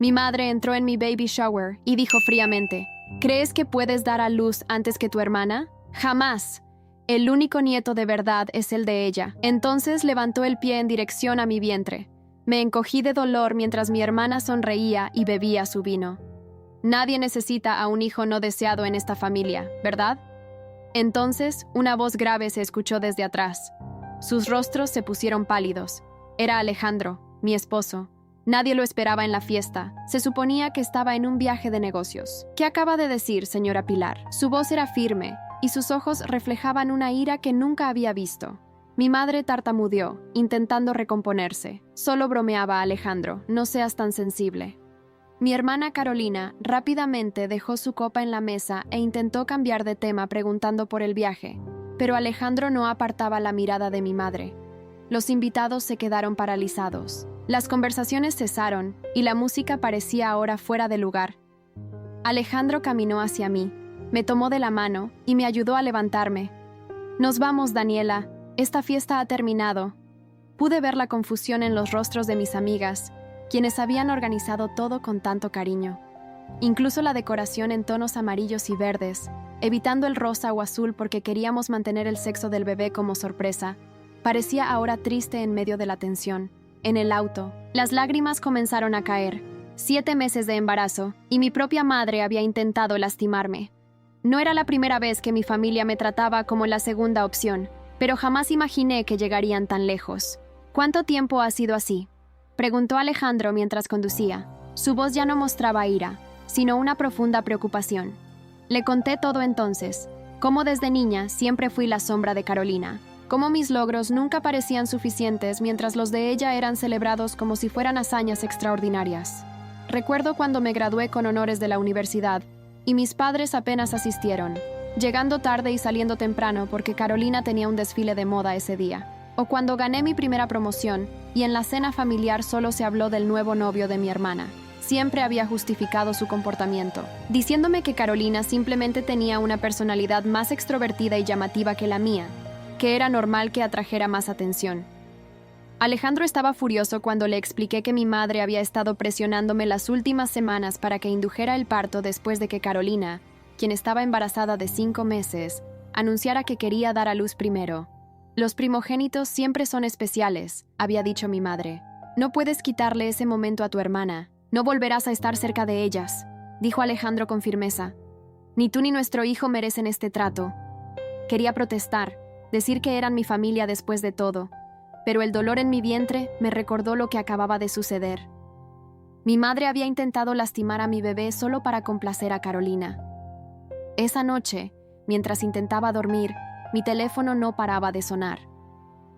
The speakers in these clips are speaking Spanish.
Mi madre entró en mi baby shower y dijo fríamente, ¿crees que puedes dar a luz antes que tu hermana? Jamás. El único nieto de verdad es el de ella. Entonces levantó el pie en dirección a mi vientre. Me encogí de dolor mientras mi hermana sonreía y bebía su vino. Nadie necesita a un hijo no deseado en esta familia, ¿verdad? Entonces, una voz grave se escuchó desde atrás. Sus rostros se pusieron pálidos. Era Alejandro, mi esposo. Nadie lo esperaba en la fiesta. Se suponía que estaba en un viaje de negocios. ¿Qué acaba de decir, señora Pilar? Su voz era firme y sus ojos reflejaban una ira que nunca había visto. Mi madre tartamudeó, intentando recomponerse. Solo bromeaba, Alejandro, no seas tan sensible. Mi hermana Carolina rápidamente dejó su copa en la mesa e intentó cambiar de tema preguntando por el viaje, pero Alejandro no apartaba la mirada de mi madre. Los invitados se quedaron paralizados. Las conversaciones cesaron y la música parecía ahora fuera de lugar. Alejandro caminó hacia mí, me tomó de la mano y me ayudó a levantarme. Nos vamos, Daniela. Esta fiesta ha terminado. Pude ver la confusión en los rostros de mis amigas, quienes habían organizado todo con tanto cariño. Incluso la decoración en tonos amarillos y verdes, evitando el rosa o azul porque queríamos mantener el sexo del bebé como sorpresa, parecía ahora triste en medio de la tensión. En el auto, las lágrimas comenzaron a caer. 7 meses de embarazo, y mi propia madre había intentado lastimarme. No era la primera vez que mi familia me trataba como la segunda opción, pero jamás imaginé que llegarían tan lejos. ¿Cuánto tiempo ha sido así?, preguntó Alejandro mientras conducía. Su voz ya no mostraba ira, sino una profunda preocupación. Le conté todo entonces, cómo desde niña siempre fui la sombra de Carolina, cómo mis logros nunca parecían suficientes mientras los de ella eran celebrados como si fueran hazañas extraordinarias. Recuerdo cuando me gradué con honores de la universidad, y mis padres apenas asistieron, llegando tarde y saliendo temprano porque Carolina tenía un desfile de moda ese día. O cuando gané mi primera promoción y en la cena familiar solo se habló del nuevo novio de mi hermana. Siempre había justificado su comportamiento, diciéndome que Carolina simplemente tenía una personalidad más extrovertida y llamativa que la mía, que era normal que atrajera más atención. Alejandro estaba furioso cuando le expliqué que mi madre había estado presionándome las últimas semanas para que indujera el parto después de que Carolina, quien estaba embarazada de 5 meses, anunciara que quería dar a luz primero. Los primogénitos siempre son especiales, había dicho mi madre. No puedes quitarle ese momento a tu hermana. No volverás a estar cerca de ellas, dijo Alejandro con firmeza. Ni tú ni nuestro hijo merecen este trato. Quería protestar, decir que eran mi familia después de todo, pero el dolor en mi vientre me recordó lo que acababa de suceder. Mi madre había intentado lastimar a mi bebé solo para complacer a Carolina. Esa noche, mientras intentaba dormir, mi teléfono no paraba de sonar.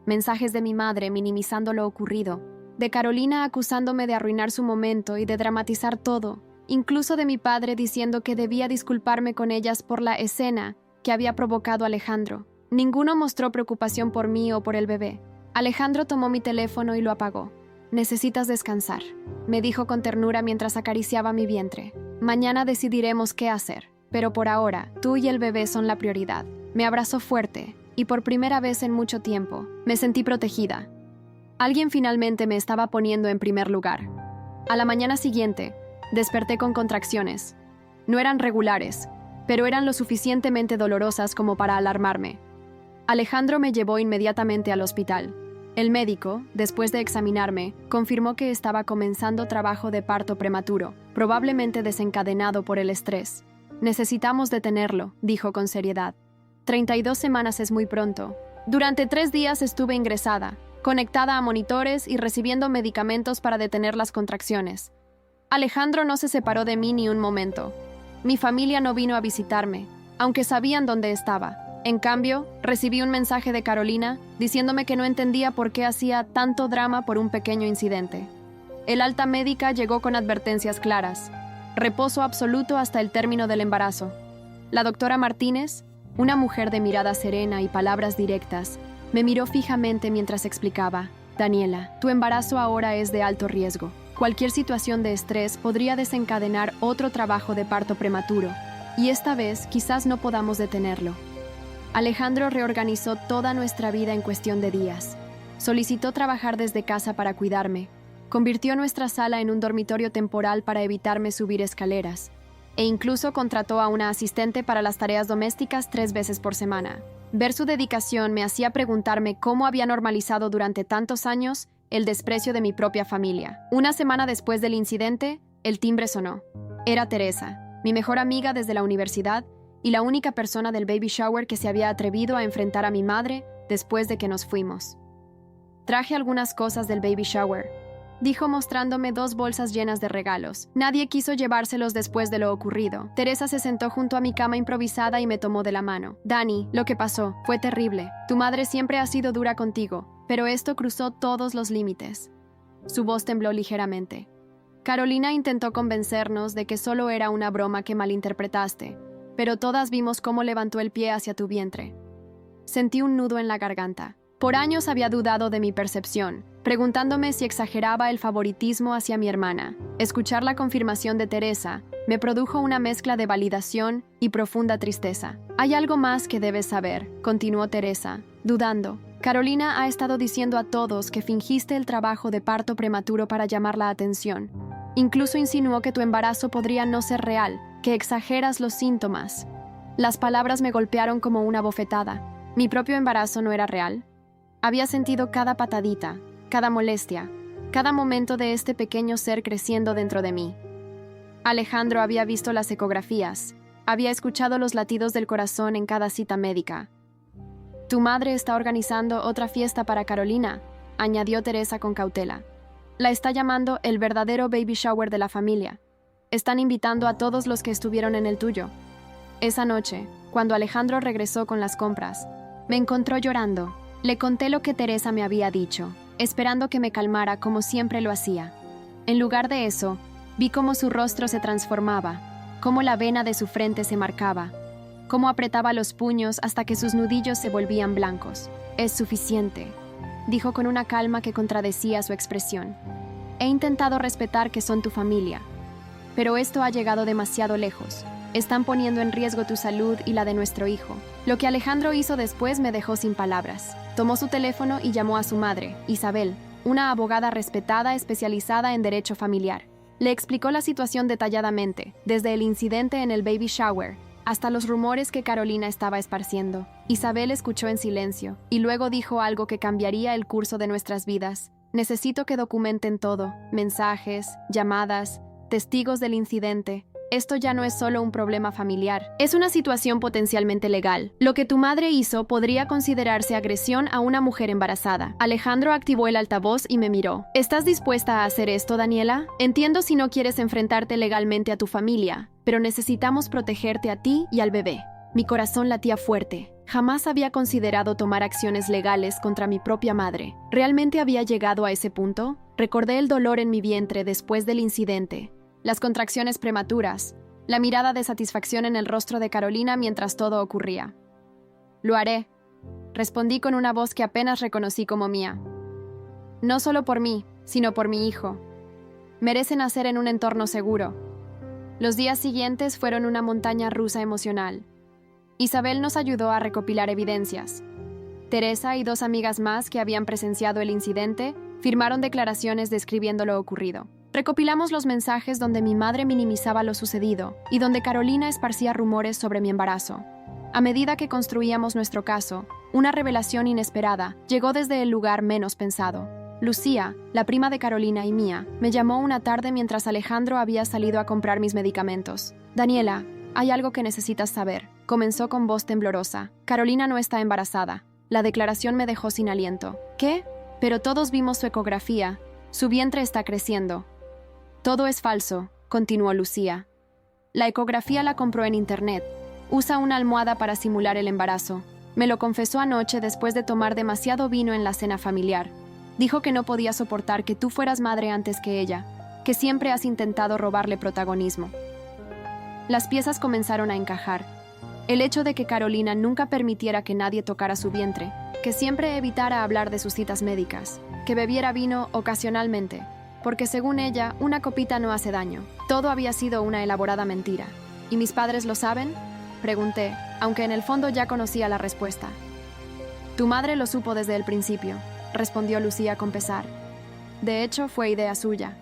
Mensajes de mi madre minimizando lo ocurrido, de Carolina acusándome de arruinar su momento y de dramatizar todo, incluso de mi padre diciendo que debía disculparme con ellas por la escena que había provocado Alejandro. Ninguno mostró preocupación por mí o por el bebé. Alejandro tomó mi teléfono y lo apagó. «Necesitas descansar», me dijo con ternura mientras acariciaba mi vientre. «Mañana decidiremos qué hacer, pero por ahora, tú y el bebé son la prioridad». Me abrazó fuerte, y por primera vez en mucho tiempo, me sentí protegida. Alguien finalmente me estaba poniendo en primer lugar. A la mañana siguiente, desperté con contracciones. No eran regulares, pero eran lo suficientemente dolorosas como para alarmarme. Alejandro me llevó inmediatamente al hospital. El médico, después de examinarme, confirmó que estaba comenzando trabajo de parto prematuro, probablemente desencadenado por el estrés. «Necesitamos detenerlo», dijo con seriedad. 32 semanas es muy pronto. Durante 3 días estuve ingresada, conectada a monitores y recibiendo medicamentos para detener las contracciones. Alejandro no se separó de mí ni un momento. Mi familia no vino a visitarme, aunque sabían dónde estaba. En cambio, recibí un mensaje de Carolina diciéndome que no entendía por qué hacía tanto drama por un pequeño incidente. El alta médica llegó con advertencias claras. Reposo absoluto hasta el término del embarazo. La doctora Martínez, una mujer de mirada serena y palabras directas, me miró fijamente mientras explicaba: «Daniela, tu embarazo ahora es de alto riesgo. Cualquier situación de estrés podría desencadenar otro trabajo de parto prematuro, y esta vez quizás no podamos detenerlo». Alejandro reorganizó toda nuestra vida en cuestión de días. Solicitó trabajar desde casa para cuidarme. Convirtió nuestra sala en un dormitorio temporal para evitarme subir escaleras, e incluso contrató a una asistente para las tareas domésticas 3 veces por semana. Ver su dedicación me hacía preguntarme cómo había normalizado durante tantos años el desprecio de mi propia familia. Una semana después del incidente, el timbre sonó. Era Teresa, mi mejor amiga desde la universidad y la única persona del baby shower que se había atrevido a enfrentar a mi madre después de que nos fuimos. «Traje algunas cosas del baby shower», dijo mostrándome 2 bolsas llenas de regalos. Nadie quiso llevárselos después de lo ocurrido. Teresa se sentó junto a mi cama improvisada y me tomó de la mano. «Dani, lo que pasó fue terrible. Tu madre siempre ha sido dura contigo, pero esto cruzó todos los límites». Su voz tembló ligeramente. «Carolina intentó convencernos de que solo era una broma que malinterpretaste, pero todas vimos cómo levantó el pie hacia tu vientre». Sentí un nudo en la garganta. Por años había dudado de mi percepción, preguntándome si exageraba el favoritismo hacia mi hermana. Escuchar la confirmación de Teresa me produjo una mezcla de validación y profunda tristeza. «Hay algo más que debes saber», continuó Teresa, dudando. «Carolina ha estado diciendo a todos que fingiste el trabajo de parto prematuro para llamar la atención. Incluso insinuó que tu embarazo podría no ser real, que exageras los síntomas». Las palabras me golpearon como una bofetada. ¿Mi propio embarazo no era real? Había sentido cada patadita, cada molestia, cada momento de este pequeño ser creciendo dentro de mí. Alejandro había visto las ecografías, había escuchado los latidos del corazón en cada cita médica. «Tu madre está organizando otra fiesta para Carolina», añadió Teresa con cautela. «La está llamando el verdadero baby shower de la familia. Están invitando a todos los que estuvieron en el tuyo». Esa noche, cuando Alejandro regresó con las compras, me encontró llorando. Le conté lo que Teresa me había dicho, esperando que me calmara como siempre lo hacía. En lugar de eso, vi cómo su rostro se transformaba, cómo la vena de su frente se marcaba, cómo apretaba los puños hasta que sus nudillos se volvían blancos. «Es suficiente», dijo con una calma que contradecía su expresión. «He intentado respetar que son tu familia, pero esto ha llegado demasiado lejos. Están poniendo en riesgo tu salud y la de nuestro hijo». Lo que Alejandro hizo después me dejó sin palabras. Tomó su teléfono y llamó a su madre, Isabel, una abogada respetada especializada en derecho familiar. Le explicó la situación detalladamente, desde el incidente en el baby shower hasta los rumores que Carolina estaba esparciendo. Isabel escuchó en silencio y luego dijo algo que cambiaría el curso de nuestras vidas. «Necesito que documenten todo, mensajes, llamadas, testigos del incidente. Esto ya no es solo un problema familiar, es una situación potencialmente legal. Lo que tu madre hizo podría considerarse agresión a una mujer embarazada». Alejandro activó el altavoz y me miró. «¿Estás dispuesta a hacer esto, Daniela? Entiendo si no quieres enfrentarte legalmente a tu familia, pero necesitamos protegerte a ti y al bebé». Mi corazón latía fuerte. Jamás había considerado tomar acciones legales contra mi propia madre. ¿Realmente había llegado a ese punto? Recordé el dolor en mi vientre después del incidente, las contracciones prematuras, la mirada de satisfacción en el rostro de Carolina mientras todo ocurría. «Lo haré», respondí con una voz que apenas reconocí como mía. «No solo por mí, sino por mi hijo. Merece nacer en un entorno seguro». Los días siguientes fueron una montaña rusa emocional. Isabel nos ayudó a recopilar evidencias. Teresa y 2 amigas más que habían presenciado el incidente firmaron declaraciones describiendo lo ocurrido. Recopilamos los mensajes donde mi madre minimizaba lo sucedido y donde Carolina esparcía rumores sobre mi embarazo. A medida que construíamos nuestro caso, una revelación inesperada llegó desde el lugar menos pensado. Lucía, la prima de Carolina y mía, me llamó una tarde mientras Alejandro había salido a comprar mis medicamentos. «Daniela, hay algo que necesitas saber», comenzó con voz temblorosa. «Carolina no está embarazada». La declaración me dejó sin aliento. «¿Qué? Pero todos vimos su ecografía. Su vientre está creciendo». «Todo es falso», continuó Lucía. «La ecografía la compró en internet. Usa una almohada para simular el embarazo. Me lo confesó anoche después de tomar demasiado vino en la cena familiar. Dijo que no podía soportar que tú fueras madre antes que ella, que siempre has intentado robarle protagonismo». Las piezas comenzaron a encajar. El hecho de que Carolina nunca permitiera que nadie tocara su vientre, que siempre evitara hablar de sus citas médicas, que bebiera vino ocasionalmente, porque según ella, una copita no hace daño. Todo había sido una elaborada mentira. ¿Y mis padres lo saben?, pregunté, aunque en el fondo ya conocía la respuesta. «Tu madre lo supo desde el principio», respondió Lucía con pesar. De hecho, fue idea suya.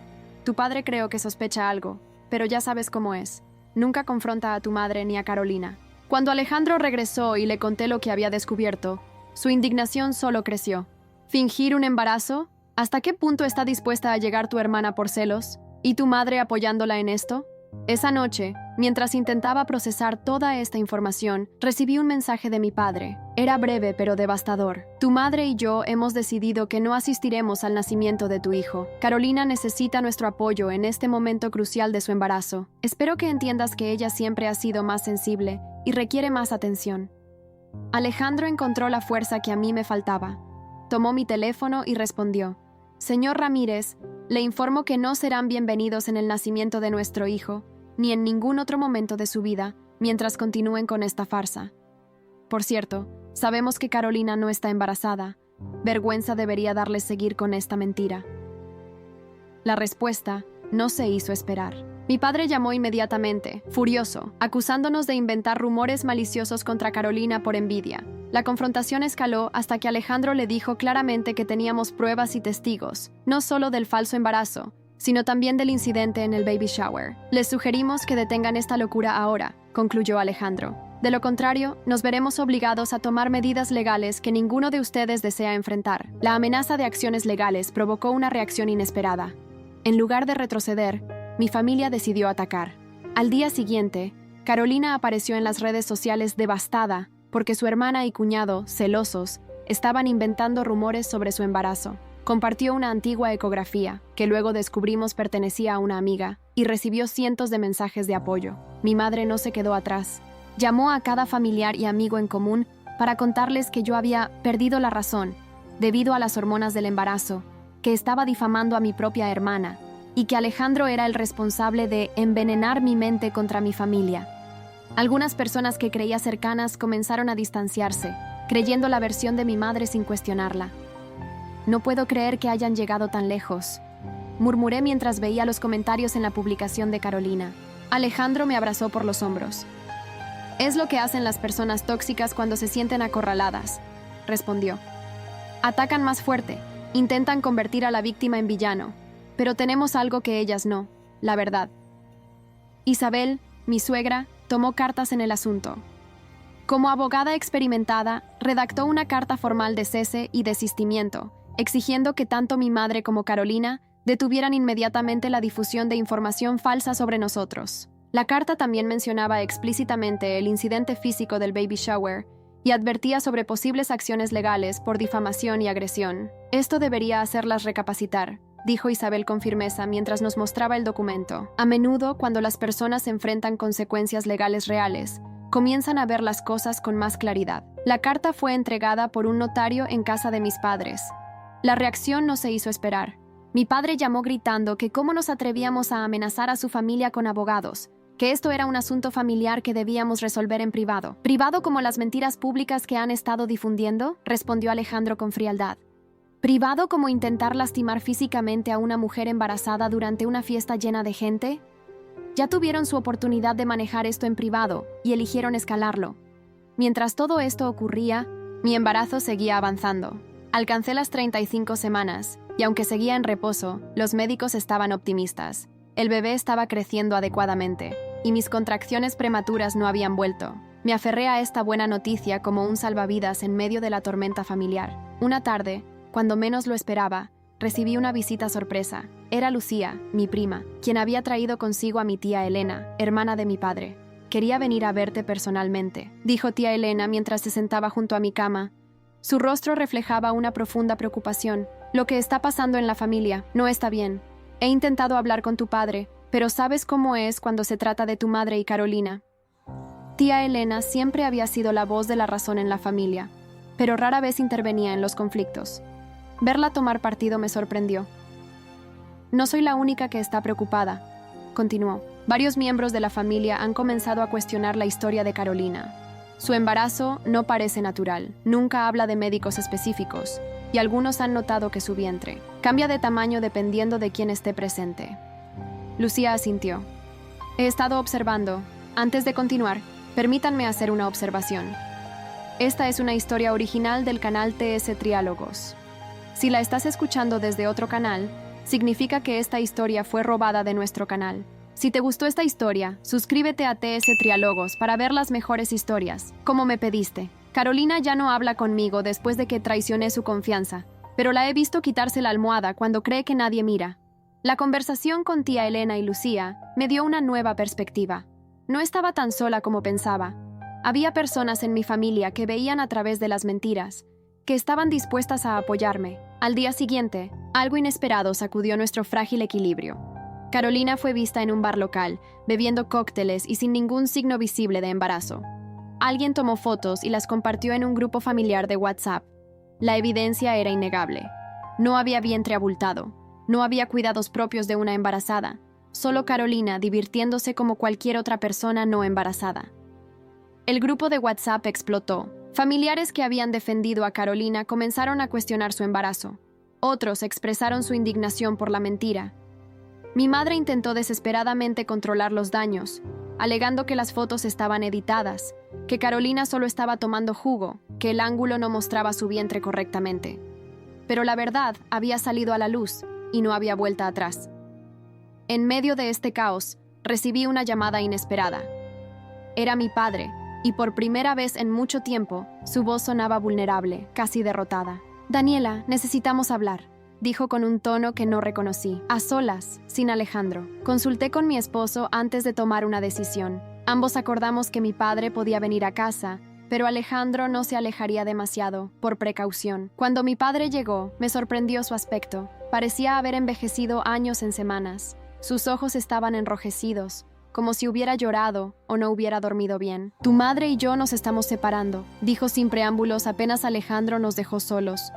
Tu padre creo que sospecha algo, pero ya sabes cómo es. Nunca confronta a tu madre ni a Carolina. Cuando Alejandro regresó y le conté lo que había descubierto, su indignación solo creció. ¿Fingir un embarazo? ¿Hasta qué punto está dispuesta a llegar tu hermana por celos? ¿Y tu madre apoyándola en esto? Esa noche, mientras intentaba procesar toda esta información, recibí un mensaje de mi padre. Era breve pero devastador. Tu madre y yo hemos decidido que no asistiremos al nacimiento de tu hijo. Carolina necesita nuestro apoyo en este momento crucial de su embarazo. Espero que entiendas que ella siempre ha sido más sensible y requiere más atención. Alejandro encontró la fuerza que a mí me faltaba. Tomó mi teléfono y respondió: Señor Ramírez, le informo que no serán bienvenidos en el nacimiento de nuestro hijo, ni en ningún otro momento de su vida, mientras continúen con esta farsa. Por cierto, sabemos que Carolina no está embarazada. Vergüenza debería darles seguir con esta mentira. La respuesta no se hizo esperar. Mi padre llamó inmediatamente, furioso, acusándonos de inventar rumores maliciosos contra Carolina por envidia. La confrontación escaló hasta que Alejandro le dijo claramente que teníamos pruebas y testigos, no solo del falso embarazo, sino también del incidente en el baby shower. Les sugerimos que detengan esta locura ahora, concluyó Alejandro. De lo contrario, nos veremos obligados a tomar medidas legales que ninguno de ustedes desea enfrentar. La amenaza de acciones legales provocó una reacción inesperada. En lugar de retroceder, mi familia decidió atacar. Al día siguiente, Carolina apareció en las redes sociales devastada porque su hermana y cuñado, celosos, estaban inventando rumores sobre su embarazo. Compartió una antigua ecografía, que luego descubrimos pertenecía a una amiga, y recibió cientos de mensajes de apoyo. Mi madre no se quedó atrás. Llamó a cada familiar y amigo en común para contarles que yo había perdido la razón, debido a las hormonas del embarazo, que estaba difamando a mi propia hermana, y que Alejandro era el responsable de envenenar mi mente contra mi familia. Algunas personas que creía cercanas comenzaron a distanciarse, creyendo la versión de mi madre sin cuestionarla. No puedo creer que hayan llegado tan lejos, murmuré mientras veía los comentarios en la publicación de Carolina. Alejandro me abrazó por los hombros. Es lo que hacen las personas tóxicas cuando se sienten acorraladas, respondió. Atacan más fuerte, intentan convertir a la víctima en villano, pero tenemos algo que ellas no, la verdad. Isabel, mi suegra, tomó cartas en el asunto. Como abogada experimentada, redactó una carta formal de cese y desistimiento, exigiendo que tanto mi madre como Carolina detuvieran inmediatamente la difusión de información falsa sobre nosotros. La carta también mencionaba explícitamente el incidente físico del baby shower y advertía sobre posibles acciones legales por difamación y agresión. Esto debería hacerlas recapacitar, dijo Isabel con firmeza mientras nos mostraba el documento. A menudo, cuando las personas se enfrentan consecuencias legales reales, comienzan a ver las cosas con más claridad. La carta fue entregada por un notario en casa de mis padres. La reacción no se hizo esperar. Mi padre llamó gritando que cómo nos atrevíamos a amenazar a su familia con abogados, que esto era un asunto familiar que debíamos resolver en privado. ¿Privado como las mentiras públicas que han estado difundiendo?, respondió Alejandro con frialdad. ¿Privado como intentar lastimar físicamente a una mujer embarazada durante una fiesta llena de gente? Ya tuvieron su oportunidad de manejar esto en privado y eligieron escalarlo. Mientras todo esto ocurría, mi embarazo seguía avanzando. Alcancé las 35 semanas, y aunque seguía en reposo, los médicos estaban optimistas. El bebé estaba creciendo adecuadamente, y mis contracciones prematuras no habían vuelto. Me aferré a esta buena noticia como un salvavidas en medio de la tormenta familiar. Una tarde, cuando menos lo esperaba, recibí una visita sorpresa. Era Lucía, mi prima, quien había traído consigo a mi tía Elena, hermana de mi padre. Quería venir a verte personalmente, dijo tía Elena mientras se sentaba junto a mi cama. Su rostro reflejaba una profunda preocupación. Lo que está pasando en la familia no está bien. He intentado hablar con tu padre, pero sabes cómo es cuando se trata de tu madre y Carolina. Tía Elena siempre había sido la voz de la razón en la familia, pero rara vez intervenía en los conflictos. Verla tomar partido me sorprendió. No soy la única que está preocupada, continuó. Varios miembros de la familia han comenzado a cuestionar la historia de Carolina. Su embarazo no parece natural, nunca habla de médicos específicos, y algunos han notado que su vientre cambia de tamaño dependiendo de quién esté presente. Lucía asintió. He estado observando. Antes de continuar, permítanme hacer una observación. Esta es una historia original del canal TS Triálogos. Si la estás escuchando desde otro canal, significa que esta historia fue robada de nuestro canal. Si te gustó esta historia, suscríbete a TS Triálogos para ver las mejores historias, como me pediste. Carolina ya no habla conmigo después de que traicioné su confianza, pero la he visto quitarse la almohada cuando cree que nadie mira. La conversación con tía Elena y Lucía me dio una nueva perspectiva. No estaba tan sola como pensaba. Había personas en mi familia que veían a través de las mentiras, que estaban dispuestas a apoyarme. Al día siguiente, algo inesperado sacudió nuestro frágil equilibrio. Carolina fue vista en un bar local, bebiendo cócteles y sin ningún signo visible de embarazo. Alguien tomó fotos y las compartió en un grupo familiar de WhatsApp. La evidencia era innegable. No había vientre abultado. No había cuidados propios de una embarazada. Solo Carolina divirtiéndose como cualquier otra persona no embarazada. El grupo de WhatsApp explotó. Familiares que habían defendido a Carolina comenzaron a cuestionar su embarazo. Otros expresaron su indignación por la mentira. Mi madre intentó desesperadamente controlar los daños, alegando que las fotos estaban editadas, que Carolina solo estaba tomando jugo, que el ángulo no mostraba su vientre correctamente. Pero la verdad había salido a la luz y no había vuelta atrás. En medio de este caos, recibí una llamada inesperada. Era mi padre, y por primera vez en mucho tiempo, su voz sonaba vulnerable, casi derrotada. «Daniela, necesitamos hablar», dijo con un tono que no reconocí. A solas, sin Alejandro. Consulté con mi esposo antes de tomar una decisión. Ambos acordamos que mi padre podía venir a casa, pero Alejandro no se alejaría demasiado, por precaución. Cuando mi padre llegó, me sorprendió su aspecto. Parecía haber envejecido años en semanas. Sus ojos estaban enrojecidos, como si hubiera llorado o no hubiera dormido bien. «Tu madre y yo nos estamos separando», dijo sin preámbulos apenas Alejandro nos dejó solos.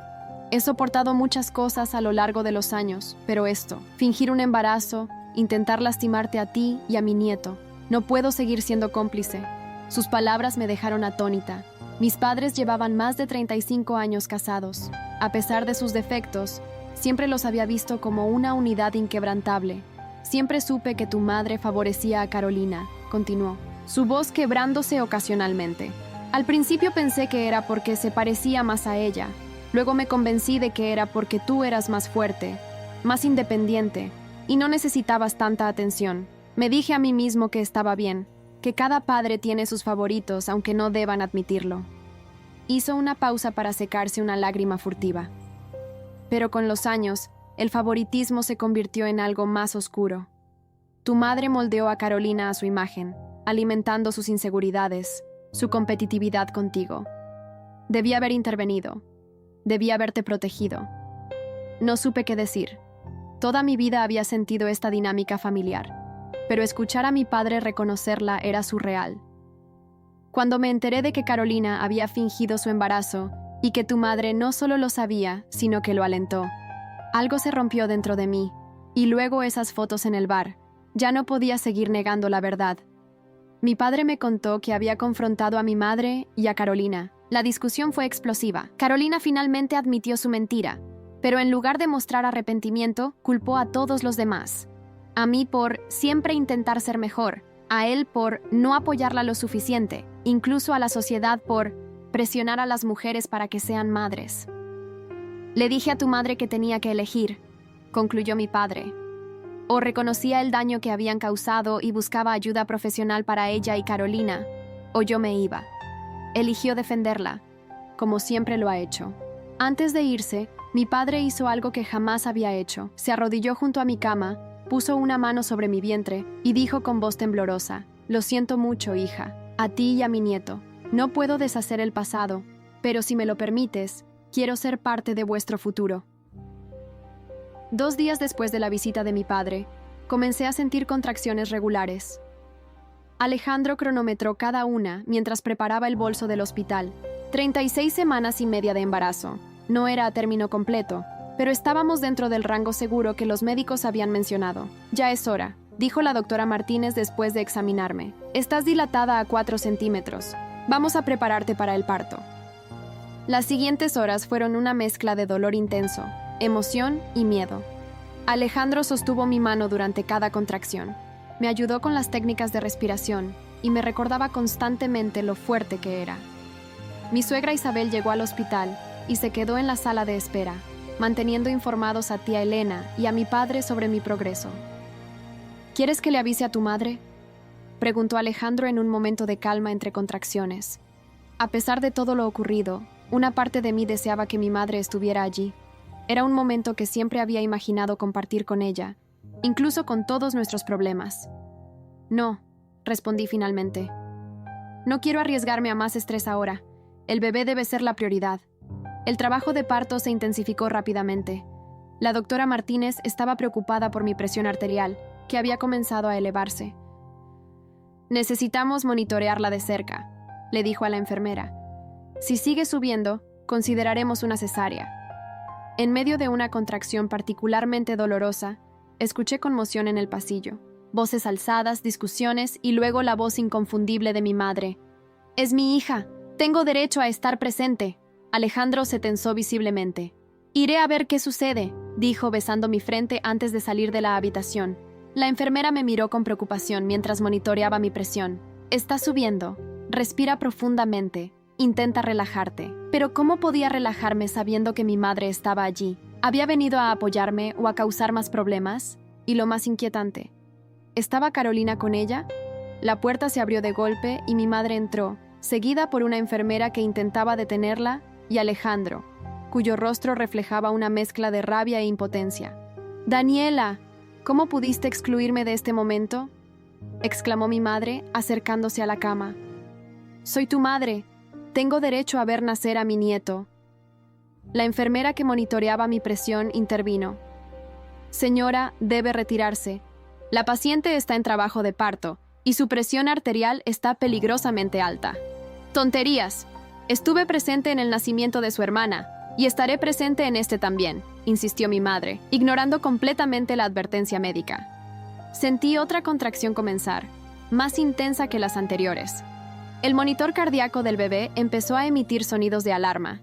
«He soportado muchas cosas a lo largo de los años, pero esto, fingir un embarazo, intentar lastimarte a ti y a mi nieto, no puedo seguir siendo cómplice». Sus palabras me dejaron atónita. Mis padres llevaban más de 35 años casados. A pesar de sus defectos, siempre los había visto como una unidad inquebrantable. «Siempre supe que tu madre favorecía a Carolina», continuó, su voz quebrándose ocasionalmente. «Al principio pensé que era porque se parecía más a ella. Luego me convencí de que era porque tú eras más fuerte, más independiente, y no necesitabas tanta atención. Me dije a mí mismo que estaba bien, que cada padre tiene sus favoritos aunque no deban admitirlo». Hizo una pausa para secarse una lágrima furtiva. «Pero con los años, el favoritismo se convirtió en algo más oscuro. Tu madre moldeó a Carolina a su imagen, alimentando sus inseguridades, su competitividad contigo. Debí haber intervenido. Debí haberte protegido». No supe qué decir. Toda mi vida había sentido esta dinámica familiar, pero escuchar a mi padre reconocerla era surreal. Cuando me enteré de que Carolina había fingido su embarazo y que tu madre no solo lo sabía, sino que lo alentó, algo se rompió dentro de mí, y luego esas fotos en el bar. Ya no podía seguir negando la verdad. Mi padre me contó que había confrontado a mi madre y a Carolina. La discusión fue explosiva. Carolina finalmente admitió su mentira, pero en lugar de mostrar arrepentimiento, culpó a todos los demás. A mí por siempre intentar ser mejor, a él por no apoyarla lo suficiente, incluso a la sociedad por presionar a las mujeres para que sean madres. «Le dije a tu madre que tenía que elegir», concluyó mi padre. «O reconocía el daño que habían causado y buscaba ayuda profesional para ella y Carolina, o yo me iba». Eligió defenderla, como siempre lo ha hecho. Antes de irse, mi padre hizo algo que jamás había hecho. Se arrodilló junto a mi cama, puso una mano sobre mi vientre y dijo con voz temblorosa: «Lo siento mucho, hija, a ti y a mi nieto. No puedo deshacer el pasado, pero si me lo permites, quiero ser parte de vuestro futuro». 2 días después de la visita de mi padre, comencé a sentir contracciones regulares. Alejandro cronometró cada una mientras preparaba el bolso del hospital. 36 semanas y media de embarazo. No era a término completo, pero estábamos dentro del rango seguro que los médicos habían mencionado. «Ya es hora», dijo la doctora Martínez después de examinarme. «Estás dilatada a 4 centímetros. Vamos a prepararte para el parto». Las siguientes horas fueron una mezcla de dolor intenso, emoción y miedo. Alejandro sostuvo mi mano durante cada contracción. Me ayudó con las técnicas de respiración y me recordaba constantemente lo fuerte que era. Mi suegra Isabel llegó al hospital y se quedó en la sala de espera, manteniendo informados a tía Elena y a mi padre sobre mi progreso. ¿Quieres que le avise a tu madre?, preguntó Alejandro en un momento de calma entre contracciones. A pesar de todo lo ocurrido, una parte de mí deseaba que mi madre estuviera allí. Era un momento que siempre había imaginado compartir con ella, incluso con todos nuestros problemas. No, respondí finalmente. No quiero arriesgarme a más estrés ahora. El bebé debe ser la prioridad. El trabajo de parto se intensificó rápidamente. La doctora Martínez estaba preocupada por mi presión arterial, que había comenzado a elevarse. Necesitamos monitorearla de cerca, le dijo a la enfermera. Si sigue subiendo, consideraremos una cesárea. En medio de una contracción particularmente dolorosa, escuché conmoción en el pasillo. Voces alzadas, discusiones y luego la voz inconfundible de mi madre. «Es mi hija. Tengo derecho a estar presente». Alejandro se tensó visiblemente. «Iré a ver qué sucede», dijo besando mi frente antes de salir de la habitación. La enfermera me miró con preocupación mientras monitoreaba mi presión. «Está subiendo. Respira profundamente. Intenta relajarte». Pero ¿cómo podía relajarme sabiendo que mi madre estaba allí? ¿Había venido a apoyarme o a causar más problemas? Y lo más inquietante, ¿estaba Carolina con ella? La puerta se abrió de golpe y mi madre entró, seguida por una enfermera que intentaba detenerla, y Alejandro, cuyo rostro reflejaba una mezcla de rabia e impotencia. «Daniela, ¿cómo pudiste excluirme de este momento?», exclamó mi madre, acercándose a la cama. «Soy tu madre. Tengo derecho a ver nacer a mi nieto». La enfermera que monitoreaba mi presión intervino. «Señora, debe retirarse. La paciente está en trabajo de parto y su presión arterial está peligrosamente alta». «Tonterías. Estuve presente en el nacimiento de su hermana y estaré presente en este también», insistió mi madre, ignorando completamente la advertencia médica. Sentí otra contracción comenzar, más intensa que las anteriores. El monitor cardíaco del bebé empezó a emitir sonidos de alarma.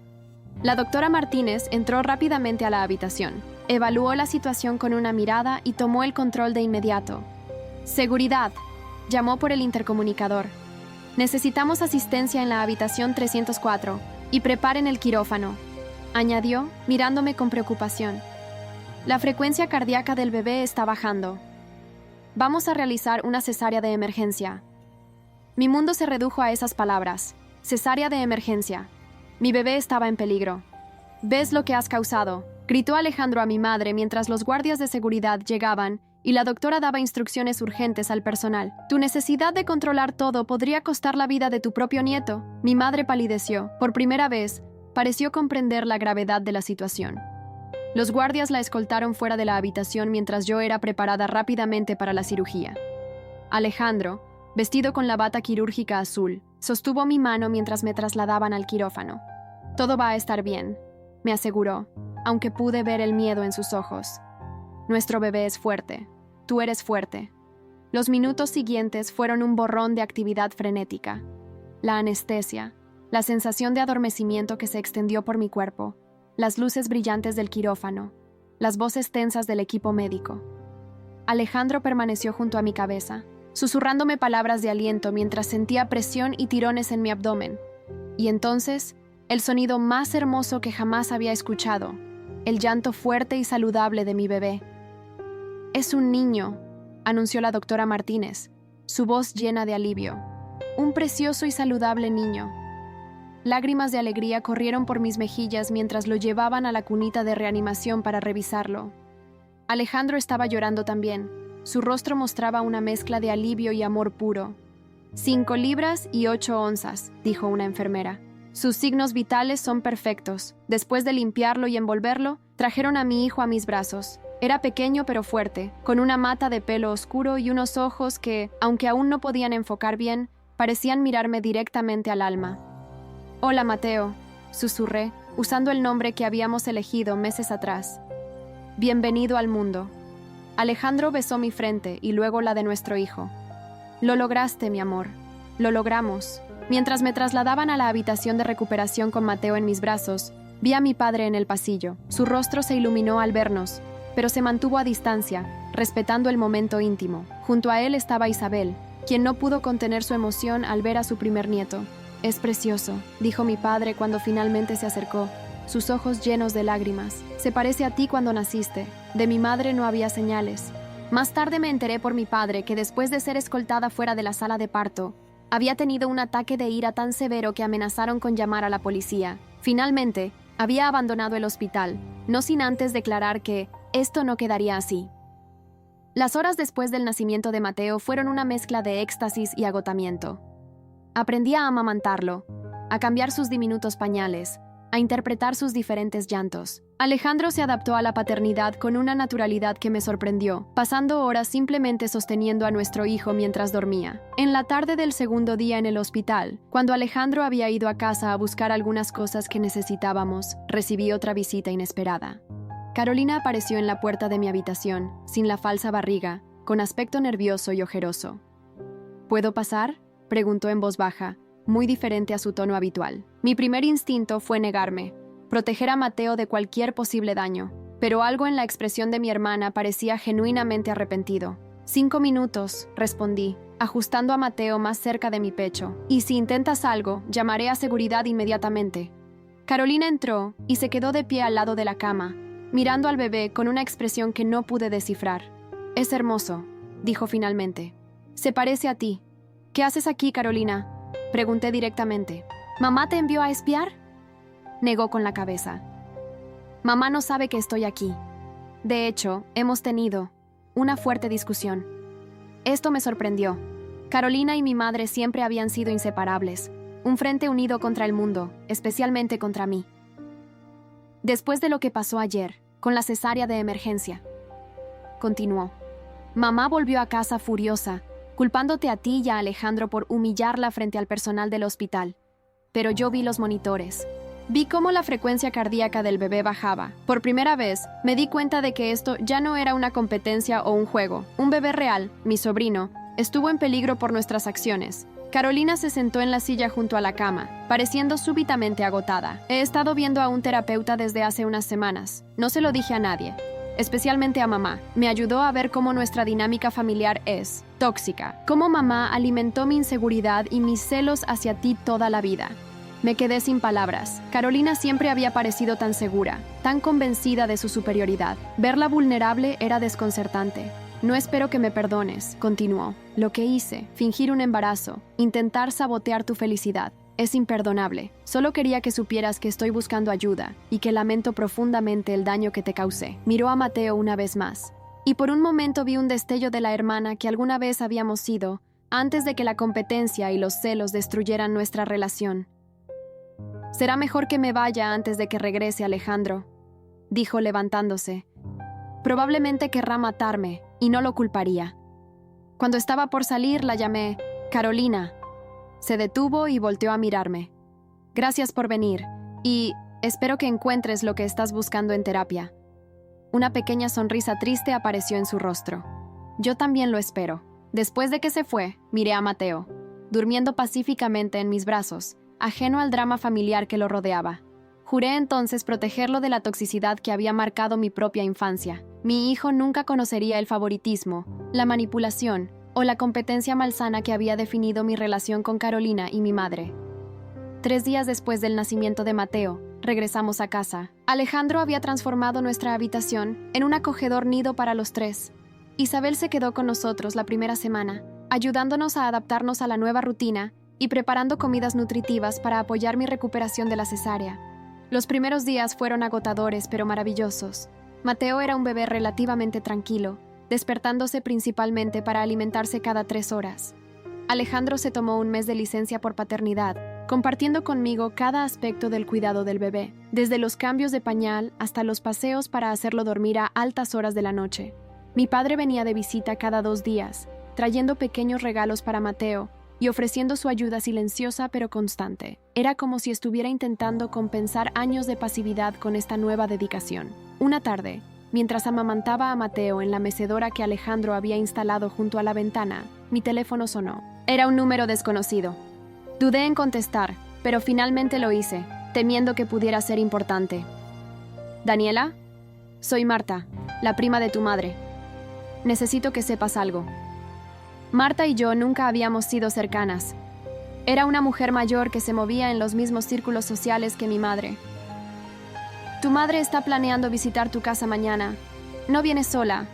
La doctora Martínez entró rápidamente a la habitación, evaluó la situación con una mirada y tomó el control de inmediato. «Seguridad», llamó por el intercomunicador. «Necesitamos asistencia en la habitación 304 y preparen el quirófano», añadió, mirándome con preocupación. «La frecuencia cardíaca del bebé está bajando. Vamos a realizar una cesárea de emergencia». Mi mundo se redujo a esas palabras. Cesárea de emergencia. Mi bebé estaba en peligro. «¿Ves lo que has causado?», gritó Alejandro a mi madre mientras los guardias de seguridad llegaban y la doctora daba instrucciones urgentes al personal. «Tu necesidad de controlar todo podría costar la vida de tu propio nieto». Mi madre palideció. Por primera vez, pareció comprender la gravedad de la situación. Los guardias la escoltaron fuera de la habitación mientras yo era preparada rápidamente para la cirugía. Alejandro, vestido con la bata quirúrgica azul, sostuvo mi mano mientras me trasladaban al quirófano. «Todo va a estar bien», me aseguró, aunque pude ver el miedo en sus ojos. «Nuestro bebé es fuerte. Tú eres fuerte». Los minutos siguientes fueron un borrón de actividad frenética. La anestesia, la sensación de adormecimiento que se extendió por mi cuerpo, las luces brillantes del quirófano, las voces tensas del equipo médico. Alejandro permaneció junto a mi cabeza, susurrándome palabras de aliento mientras sentía presión y tirones en mi abdomen. Y entonces, el sonido más hermoso que jamás había escuchado, el llanto fuerte y saludable de mi bebé. «Es un niño», anunció la doctora Martínez, su voz llena de alivio. «Un precioso y saludable niño». Lágrimas de alegría corrieron por mis mejillas mientras lo llevaban a la cunita de reanimación para revisarlo. Alejandro estaba llorando también. Su rostro mostraba una mezcla de alivio y amor puro. 5 libras y 8 onzas, dijo una enfermera. Sus signos vitales son perfectos. Después de limpiarlo y envolverlo, trajeron a mi hijo a mis brazos. Era pequeño pero fuerte, con una mata de pelo oscuro y unos ojos que, aunque aún no podían enfocar bien, parecían mirarme directamente al alma. «Hola, Mateo», susurré, usando el nombre que habíamos elegido meses atrás. «Bienvenido al mundo». Alejandro besó mi frente y luego la de nuestro hijo. «Lo lograste, mi amor. Lo logramos». Mientras me trasladaban a la habitación de recuperación con Mateo en mis brazos, vi a mi padre en el pasillo. Su rostro se iluminó al vernos, pero se mantuvo a distancia, respetando el momento íntimo. Junto a él estaba Isabel, quien no pudo contener su emoción al ver a su primer nieto. «Es precioso», dijo mi padre cuando finalmente se acercó. sus ojos llenos de lágrimas. Se parece a ti cuando naciste. De mi madre no había señales. Más tarde me enteré por mi padre que después de ser escoltada fuera de la sala de parto, había tenido un ataque de ira tan severo que amenazaron con llamar a la policía. Finalmente, había abandonado el hospital, no sin antes declarar que esto no quedaría así. Las horas después del nacimiento de Mateo fueron una mezcla de éxtasis y agotamiento. Aprendí a amamantarlo, a cambiar sus diminutos pañales, a interpretar sus diferentes llantos. Alejandro se adaptó a la paternidad con una naturalidad que me sorprendió, pasando horas simplemente sosteniendo a nuestro hijo mientras dormía. En la tarde del segundo día en el hospital, cuando Alejandro había ido a casa a buscar algunas cosas que necesitábamos, recibí otra visita inesperada. Carolina apareció en la puerta de mi habitación, sin la falsa barriga, con aspecto nervioso y ojeroso. ¿Puedo pasar?, preguntó en voz baja, muy diferente a su tono habitual. Mi primer instinto fue negarme, proteger a Mateo de cualquier posible daño, pero algo en la expresión de mi hermana parecía genuinamente arrepentido. 5 minutos, respondí, ajustando a Mateo más cerca de mi pecho. Y si intentas algo, llamaré a seguridad inmediatamente. Carolina entró y se quedó de pie al lado de la cama, mirando al bebé con una expresión que no pude descifrar. Es hermoso, dijo finalmente. Se parece a ti. ¿Qué haces aquí, Carolina?, pregunté directamente. ¿Mamá te envió a espiar?, negó con la cabeza. Mamá no sabe que estoy aquí. De hecho, hemos tenido una fuerte discusión. Esto me sorprendió. Carolina y mi madre siempre habían sido inseparables, un frente unido contra el mundo, especialmente contra mí. Después de lo que pasó ayer, con la cesárea de emergencia, continuó. Mamá volvió a casa furiosa, culpándote a ti y a Alejandro por humillarla frente al personal del hospital. Pero yo vi los monitores. Vi cómo la frecuencia cardíaca del bebé bajaba. Por primera vez, me di cuenta de que esto ya no era una competencia o un juego. Un bebé real, mi sobrino, estuvo en peligro por nuestras acciones. Carolina se sentó en la silla junto a la cama, pareciendo súbitamente agotada. He estado viendo a un terapeuta desde hace unas semanas. No se lo dije a nadie, especialmente a mamá. Me ayudó a ver cómo nuestra dinámica familiar es tóxica. Cómo mamá alimentó mi inseguridad y mis celos hacia ti toda la vida. Me quedé sin palabras. Carolina siempre había parecido tan segura, tan convencida de su superioridad. Verla vulnerable era desconcertante. No espero que me perdones, continuó. Lo que hice, fingir un embarazo, intentar sabotear tu felicidad, es imperdonable. Solo quería que supieras que estoy buscando ayuda y que lamento profundamente el daño que te causé. Miró a Mateo una vez más. Y por un momento vi un destello de la hermana que alguna vez habíamos sido, antes de que la competencia y los celos destruyeran nuestra relación. Será mejor que me vaya antes de que regrese Alejandro, dijo levantándose. Probablemente querrá matarme, y no lo culparía. Cuando estaba por salir, la llamé Carolina. Se detuvo y volteó a mirarme. Gracias por venir, y espero que encuentres lo que estás buscando en terapia. Una pequeña sonrisa triste apareció en su rostro. Yo también lo espero. Después de que se fue, miré a Mateo, durmiendo pacíficamente en mis brazos, ajeno al drama familiar que lo rodeaba. Juré entonces protegerlo de la toxicidad que había marcado mi propia infancia. Mi hijo nunca conocería el favoritismo, la manipulación o la competencia malsana que había definido mi relación con Carolina y mi madre. 3 días después del nacimiento de Mateo, regresamos a casa. Alejandro había transformado nuestra habitación en un acogedor nido para los 3. Isabel se quedó con nosotros la primera semana, ayudándonos a adaptarnos a la nueva rutina y preparando comidas nutritivas para apoyar mi recuperación de la cesárea. Los primeros días fueron agotadores pero maravillosos. Mateo era un bebé relativamente tranquilo, despertándose principalmente para alimentarse cada 3 horas. Alejandro se tomó un mes de licencia por paternidad, compartiendo conmigo cada aspecto del cuidado del bebé, desde los cambios de pañal hasta los paseos para hacerlo dormir a altas horas de la noche. Mi padre venía de visita cada 2 días, trayendo pequeños regalos para Mateo y ofreciendo su ayuda silenciosa pero constante. Era como si estuviera intentando compensar años de pasividad con esta nueva dedicación. Una tarde, mientras amamantaba a Mateo en la mecedora que Alejandro había instalado junto a la ventana, mi teléfono sonó. Era un número desconocido. Dudé en contestar, pero finalmente lo hice, temiendo que pudiera ser importante. ¿Daniela? Soy Marta, la prima de tu madre. Necesito que sepas algo. Marta y yo nunca habíamos sido cercanas. Era una mujer mayor que se movía en los mismos círculos sociales que mi madre. Tu madre está planeando visitar tu casa mañana. No viene sola.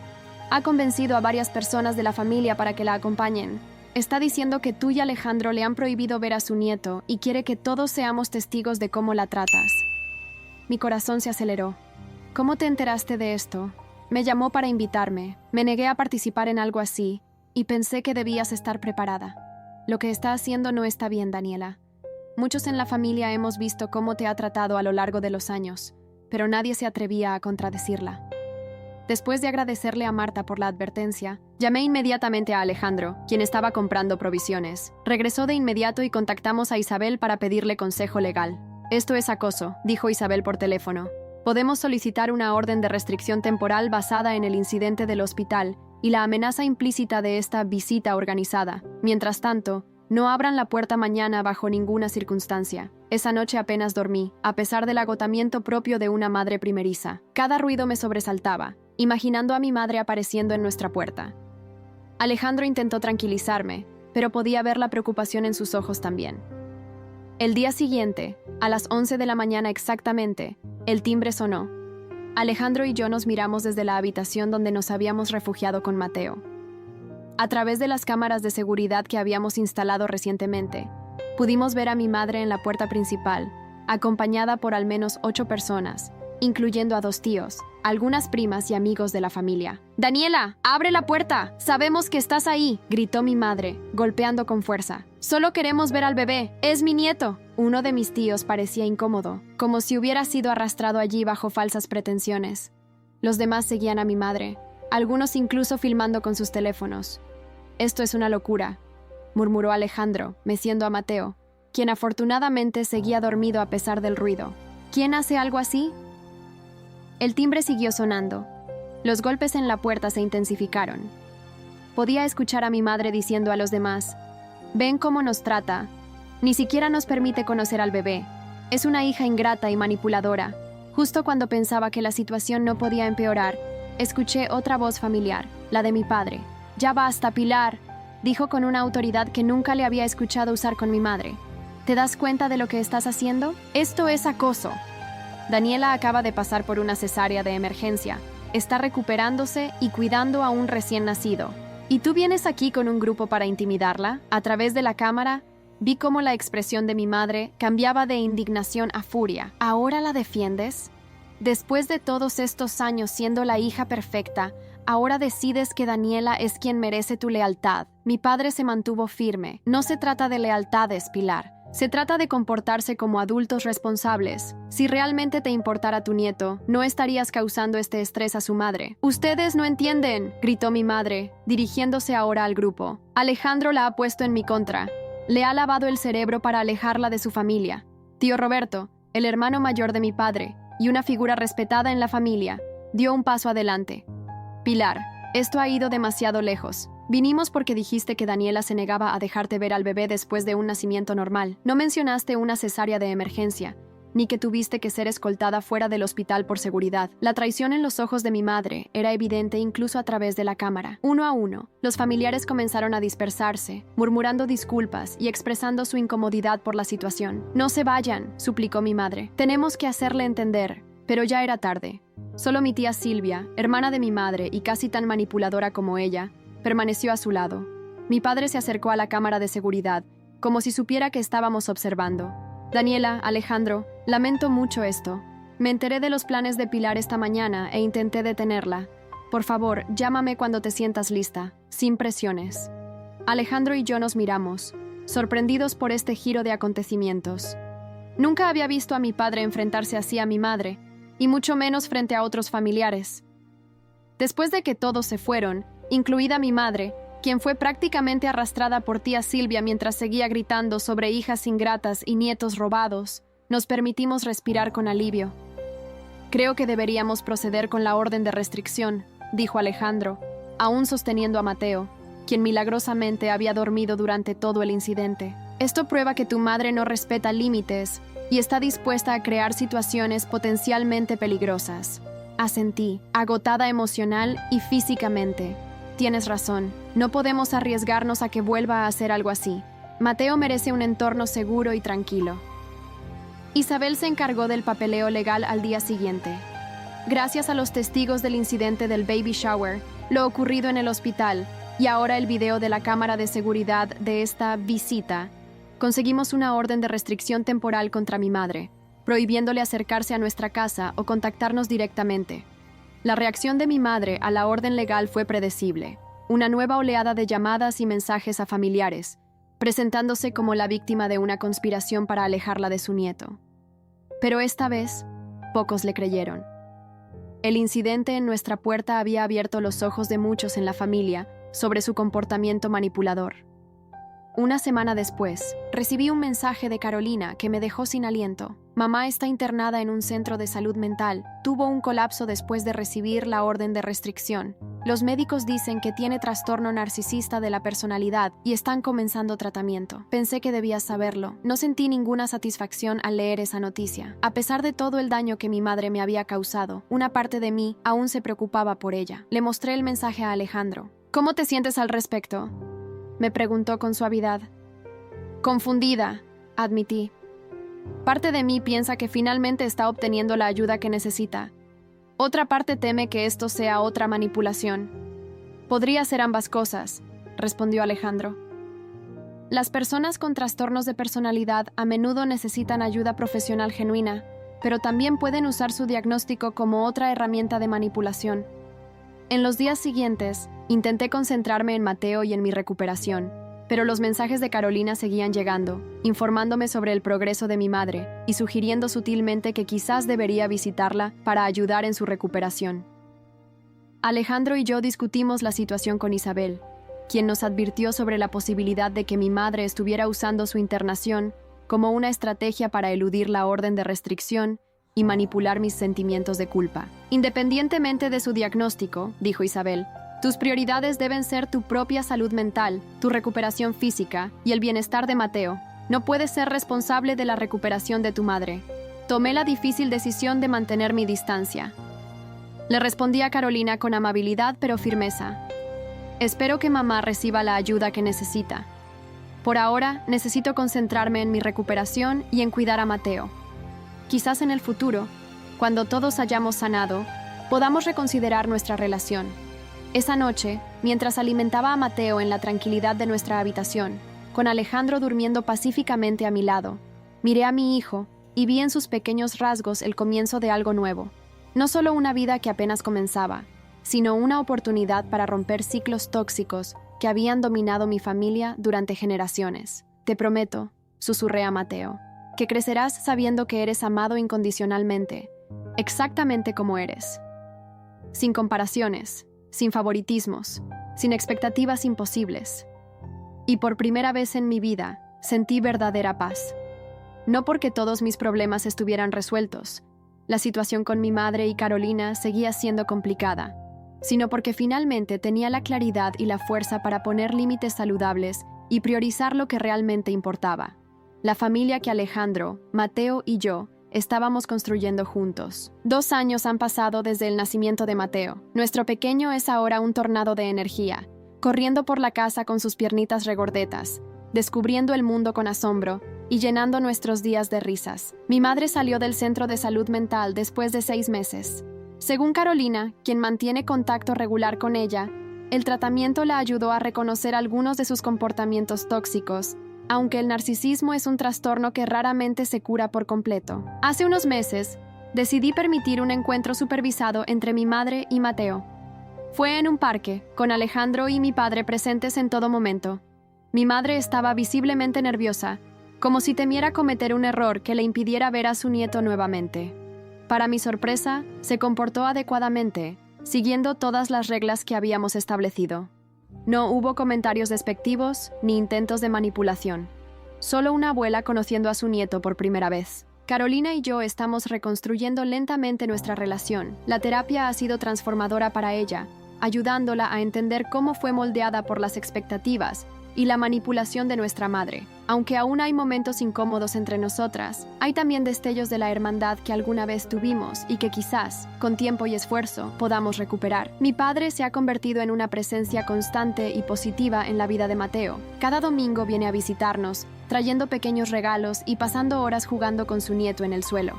Ha convencido a varias personas de la familia para que la acompañen. Está diciendo que tú y Alejandro le han prohibido ver a su nieto y quiere que todos seamos testigos de cómo la tratas. Mi corazón se aceleró. ¿Cómo te enteraste de esto? Me llamó para invitarme. Me negué a participar en algo así y pensé que debías estar preparada. Lo que está haciendo no está bien, Daniela. Muchos en la familia hemos visto cómo te ha tratado a lo largo de los años, pero nadie se atrevía a contradecirla. Después de agradecerle a Marta por la advertencia, llamé inmediatamente a Alejandro, quien estaba comprando provisiones. Regresó de inmediato y contactamos a Isabel para pedirle consejo legal. Esto es acoso, dijo Isabel por teléfono. Podemos solicitar una orden de restricción temporal basada en el incidente del hospital y la amenaza implícita de esta visita organizada. Mientras tanto, no abran la puerta mañana bajo ninguna circunstancia. Esa noche apenas dormí, a pesar del agotamiento propio de una madre primeriza. Cada ruido me sobresaltaba, imaginando a mi madre apareciendo en nuestra puerta. Alejandro intentó tranquilizarme, pero podía ver la preocupación en sus ojos también. El día siguiente, a las 11 de la mañana exactamente, el timbre sonó. Alejandro y yo nos miramos desde la habitación donde nos habíamos refugiado con Mateo. A través de las cámaras de seguridad que habíamos instalado recientemente, pudimos ver a mi madre en la puerta principal, acompañada por al menos 8 personas, incluyendo a 2 tíos, algunas primas y amigos de la familia. «¡Daniela, abre la puerta! ¡Sabemos que estás ahí!», gritó mi madre, golpeando con fuerza. «Solo queremos ver al bebé. ¡Es mi nieto!». Uno de mis tíos parecía incómodo, como si hubiera sido arrastrado allí bajo falsas pretensiones. Los demás seguían a mi madre, algunos incluso filmando con sus teléfonos. «Esto es una locura», murmuró Alejandro, meciendo a Mateo, quien afortunadamente seguía dormido a pesar del ruido. «¿Quién hace algo así?». El timbre siguió sonando. Los golpes en la puerta se intensificaron. Podía escuchar a mi madre diciendo a los demás: «Ven cómo nos trata. Ni siquiera nos permite conocer al bebé. Es una hija ingrata y manipuladora». Justo cuando pensaba que la situación no podía empeorar, escuché otra voz familiar, la de mi padre. «Ya basta, Pilar», dijo con una autoridad que nunca le había escuchado usar con mi madre. «¿Te das cuenta de lo que estás haciendo? Esto es acoso». Daniela acaba de pasar por una cesárea de emergencia. Está recuperándose y cuidando a un recién nacido. ¿Y tú vienes aquí con un grupo para intimidarla? A través de la cámara, vi cómo la expresión de mi madre cambiaba de indignación a furia. ¿Ahora la defiendes? Después de todos estos años siendo la hija perfecta, ahora decides que Daniela es quien merece tu lealtad. Mi padre se mantuvo firme. No se trata de lealtades, Pilar. Se trata de comportarse como adultos responsables. Si realmente te importara tu nieto, no estarías causando este estrés a su madre. «Ustedes no entienden», gritó mi madre, dirigiéndose ahora al grupo. «Alejandro la ha puesto en mi contra. Le ha lavado el cerebro para alejarla de su familia. Tío Roberto, el hermano mayor de mi padre, y una figura respetada en la familia, dio un paso adelante. Pilar, esto ha ido demasiado lejos. Vinimos porque dijiste que Daniela se negaba a dejarte ver al bebé después de un nacimiento normal. No mencionaste una cesárea de emergencia, ni que tuviste que ser escoltada fuera del hospital por seguridad. La traición en los ojos de mi madre era evidente incluso a través de la cámara. Uno a uno, los familiares comenzaron a dispersarse, murmurando disculpas y expresando su incomodidad por la situación. «No se vayan», suplicó mi madre. «Tenemos que hacerle entender». Pero ya era tarde. Solo mi tía Silvia, hermana de mi madre y casi tan manipuladora como ella, permaneció a su lado. Mi padre se acercó a la cámara de seguridad, como si supiera que estábamos observando. «Daniela, Alejandro, lamento mucho esto. Me enteré de los planes de Pilar esta mañana e intenté detenerla. Por favor, llámame cuando te sientas lista, sin presiones». Alejandro y yo nos miramos, sorprendidos por este giro de acontecimientos. Nunca había visto a mi padre enfrentarse así a mi madre, y mucho menos frente a otros familiares. Después de que todos se fueron, incluida mi madre, quien fue prácticamente arrastrada por tía Silvia mientras seguía gritando sobre hijas ingratas y nietos robados, nos permitimos respirar con alivio. «Creo que deberíamos proceder con la orden de restricción», dijo Alejandro, aún sosteniendo a Mateo, quien milagrosamente había dormido durante todo el incidente. «Esto prueba que tu madre no respeta límites y está dispuesta a crear situaciones potencialmente peligrosas». Asentí, agotada emocional y físicamente. «Tienes razón, no podemos arriesgarnos a que vuelva a hacer algo así. Mateo merece un entorno seguro y tranquilo». Isabel se encargó del papeleo legal al día siguiente. Gracias a los testigos del incidente del baby shower, lo ocurrido en el hospital y ahora el video de la cámara de seguridad de esta visita, conseguimos una orden de restricción temporal contra mi madre, prohibiéndole acercarse a nuestra casa o contactarnos directamente. La reacción de mi madre a la orden legal fue predecible. Una nueva oleada de llamadas y mensajes a familiares, presentándose como la víctima de una conspiración para alejarla de su nieto. Pero esta vez, pocos le creyeron. El incidente en nuestra puerta había abierto los ojos de muchos en la familia sobre su comportamiento manipulador. Una semana después, recibí un mensaje de Carolina que me dejó sin aliento. Mamá está internada en un centro de salud mental. Tuvo un colapso después de recibir la orden de restricción. Los médicos dicen que tiene trastorno narcisista de la personalidad y están comenzando tratamiento. Pensé que debías saberlo. No sentí ninguna satisfacción al leer esa noticia. A pesar de todo el daño que mi madre me había causado, una parte de mí aún se preocupaba por ella. Le mostré el mensaje a Alejandro. ¿Cómo te sientes al respecto?, me preguntó con suavidad. Confundida, admití. Parte de mí piensa que finalmente está obteniendo la ayuda que necesita. Otra parte teme que esto sea otra manipulación. Podría ser ambas cosas, respondió Alejandro. Las personas con trastornos de personalidad a menudo necesitan ayuda profesional genuina, pero también pueden usar su diagnóstico como otra herramienta de manipulación. En los días siguientes, intenté concentrarme en Mateo y en mi recuperación, pero los mensajes de Carolina seguían llegando, informándome sobre el progreso de mi madre y sugiriendo sutilmente que quizás debería visitarla para ayudar en su recuperación. Alejandro y yo discutimos la situación con Isabel, quien nos advirtió sobre la posibilidad de que mi madre estuviera usando su internación como una estrategia para eludir la orden de restricción y manipular mis sentimientos de culpa. Independientemente de su diagnóstico, dijo Isabel, tus prioridades deben ser tu propia salud mental, tu recuperación física y el bienestar de Mateo. No puedes ser responsable de la recuperación de tu madre. Tomé la difícil decisión de mantener mi distancia. Le respondí a Carolina con amabilidad pero firmeza. Espero que mamá reciba la ayuda que necesita. Por ahora, necesito concentrarme en mi recuperación y en cuidar a Mateo. Quizás en el futuro, cuando todos hayamos sanado, podamos reconsiderar nuestra relación. Esa noche, mientras alimentaba a Mateo en la tranquilidad de nuestra habitación, con Alejandro durmiendo pacíficamente a mi lado, miré a mi hijo y vi en sus pequeños rasgos el comienzo de algo nuevo. No solo una vida que apenas comenzaba, sino una oportunidad para romper ciclos tóxicos que habían dominado mi familia durante generaciones. Te prometo, susurré a Mateo, que crecerás sabiendo que eres amado incondicionalmente, exactamente como eres. Sin comparaciones, sin favoritismos, sin expectativas imposibles. Y por primera vez en mi vida, sentí verdadera paz. No porque todos mis problemas estuvieran resueltos, la situación con mi madre y Carolina seguía siendo complicada, sino porque finalmente tenía la claridad y la fuerza para poner límites saludables y priorizar lo que realmente importaba. La familia que Alejandro, Mateo y yo estábamos construyendo juntos. 2 años han pasado desde el nacimiento de Mateo. Nuestro pequeño es ahora un tornado de energía, corriendo por la casa con sus piernitas regordetas, descubriendo el mundo con asombro y llenando nuestros días de risas. Mi madre salió del centro de salud mental después de 6 meses. Según Carolina, quien mantiene contacto regular con ella, el tratamiento la ayudó a reconocer algunos de sus comportamientos tóxicos, aunque el narcisismo es un trastorno que raramente se cura por completo. Hace unos meses, decidí permitir un encuentro supervisado entre mi madre y Mateo. Fue en un parque, con Alejandro y mi padre presentes en todo momento. Mi madre estaba visiblemente nerviosa, como si temiera cometer un error que le impidiera ver a su nieto nuevamente. Para mi sorpresa, se comportó adecuadamente, siguiendo todas las reglas que habíamos establecido. No hubo comentarios despectivos ni intentos de manipulación. Solo una abuela conociendo a su nieto por primera vez. Carolina y yo estamos reconstruyendo lentamente nuestra relación. La terapia ha sido transformadora para ella, ayudándola a entender cómo fue moldeada por las expectativas y la manipulación de nuestra madre. Aunque aún hay momentos incómodos entre nosotras, hay también destellos de la hermandad que alguna vez tuvimos y que quizás, con tiempo y esfuerzo, podamos recuperar. Mi padre se ha convertido en una presencia constante y positiva en la vida de Mateo. Cada domingo viene a visitarnos, trayendo pequeños regalos y pasando horas jugando con su nieto en el suelo.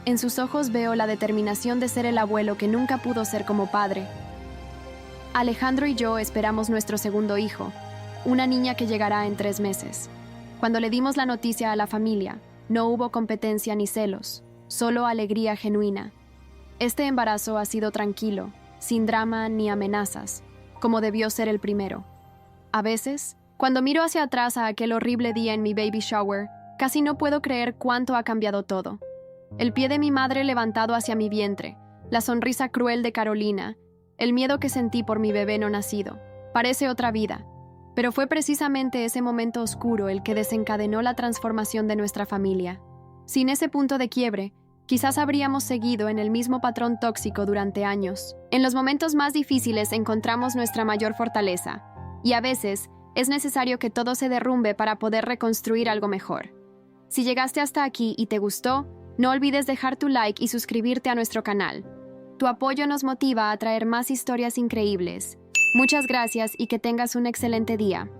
En sus ojos veo la determinación de ser el abuelo que nunca pudo ser como padre. Alejandro y yo esperamos nuestro segundo hijo, una niña que llegará en 3 meses. Cuando le dimos la noticia a la familia, no hubo competencia ni celos, solo alegría genuina. Este embarazo ha sido tranquilo, sin drama ni amenazas, como debió ser el primero. A veces, cuando miro hacia atrás a aquel horrible día en mi baby shower, casi no puedo creer cuánto ha cambiado todo. El pie de mi madre levantado hacia mi vientre, la sonrisa cruel de Carolina, el miedo que sentí por mi bebé no nacido. Parece otra vida, pero fue precisamente ese momento oscuro el que desencadenó la transformación de nuestra familia. Sin ese punto de quiebre, quizás habríamos seguido en el mismo patrón tóxico durante años. En los momentos más difíciles encontramos nuestra mayor fortaleza, y a veces es necesario que todo se derrumbe para poder reconstruir algo mejor. Si llegaste hasta aquí y te gustó, no olvides dejar tu like y suscribirte a nuestro canal. Tu apoyo nos motiva a traer más historias increíbles. Muchas gracias y que tengas un excelente día.